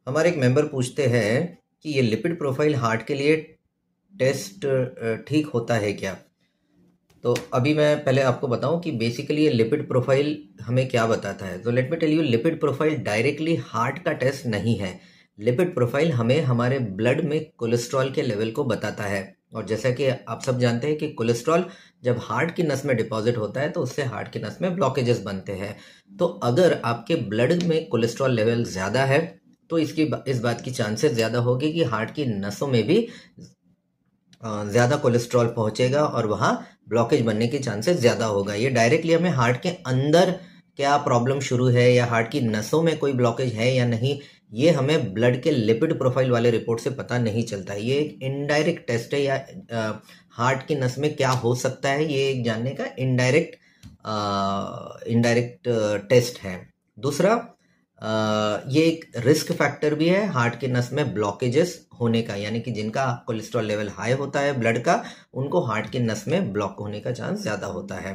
हमारे एक मेंबर पूछते हैं कि ये लिपिड प्रोफाइल हार्ट के लिए टेस्ट ठीक होता है क्या। तो अभी मैं पहले आपको बताऊं कि बेसिकली ये लिपिड प्रोफाइल हमें क्या बताता है। तो let me tell you, lipid profile directly heart का टेस्ट नहीं है। लिपिड प्रोफाइल हमें हमारे ब्लड में कोलेस्ट्रॉल के लेवल को बताता है। और जैसा कि आप सब जानते हैं कि कोलेस्ट्रॉल जब हार्ट की नस में डिपॉजिट होता है तो उससे हार्ट की नस में ब्लॉकेजेस बनते हैं। तो अगर आपके ब्लड में कोलेस्ट्रॉल लेवल ज़्यादा है तो इस बात की चांसेस ज़्यादा होगी कि हार्ट की नसों में भी ज़्यादा कोलेस्ट्रॉल पहुंचेगा और वहाँ ब्लॉकेज बनने के चांसेस ज़्यादा होगा। ये डायरेक्टली हमें हार्ट के अंदर क्या प्रॉब्लम शुरू है या हार्ट की नसों में कोई ब्लॉकेज है या नहीं, ये हमें ब्लड के लिपिड प्रोफाइल वाले रिपोर्ट से पता नहीं चलता है। ये एक इनडायरेक्ट टेस्ट है या हार्ट की नस में क्या हो सकता है ये एक जानने का इनडायरेक्ट टेस्ट है। दूसरा, ये एक रिस्क फैक्टर भी है हार्ट की नस में ब्लॉकेजेस होने का, यानी कि जिनका कोलेस्ट्रॉल लेवल हाई होता है ब्लड का, उनको हार्ट की नस में ब्लॉक होने का चांस ज़्यादा होता है।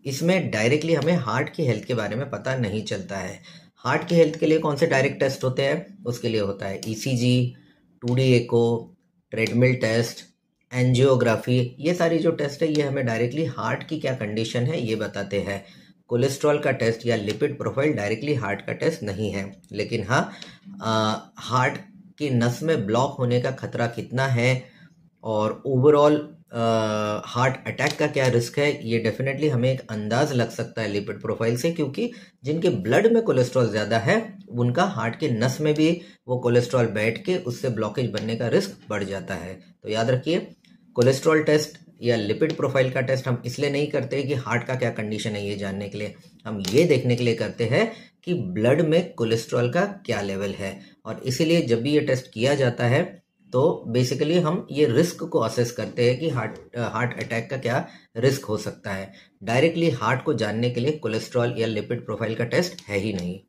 इसमें डायरेक्टली हमें हार्ट की हेल्थ के बारे में पता नहीं चलता है। हार्ट की हेल्थ के लिए कौन से डायरेक्ट टेस्ट होते हैं? उसके लिए होता है ईसीजी, 2D एको, ट्रेडमिल टेस्ट, एंजियोग्राफी। ये सारी जो टेस्ट है ये हमें डायरेक्टली हार्ट की क्या कंडीशन है ये बताते हैं। कोलेस्ट्रॉल का टेस्ट या लिपिड प्रोफाइल डायरेक्टली हार्ट का टेस्ट नहीं है। लेकिन हाँ, हार्ट की नस में ब्लॉक होने का खतरा कितना है और ओवरऑल हार्ट अटैक का क्या रिस्क है, ये डेफिनेटली हमें एक अंदाज लग सकता है लिपिड प्रोफाइल से, क्योंकि जिनके ब्लड में कोलेस्ट्रॉल ज़्यादा है उनका हार्ट के नस में भी वो कोलेस्ट्रॉल बैठ के उससे ब्लॉकेज बनने का रिस्क बढ़ जाता है। तो याद रखिए, कोलेस्ट्रॉल टेस्ट या लिपिड प्रोफाइल का टेस्ट हम इसलिए नहीं करते कि हार्ट का क्या कंडीशन है ये जानने के लिए, हम ये देखने के लिए करते हैं कि ब्लड में कोलेस्ट्रॉल का क्या लेवल है। और इसीलिए जब भी ये टेस्ट किया जाता है तो बेसिकली हम ये रिस्क को असेस करते हैं कि हार्ट अटैक का क्या रिस्क हो सकता है। डायरेक्टली हार्ट को जानने के लिए कोलेस्ट्रॉल या लिपिड प्रोफाइल का टेस्ट है ही नहीं।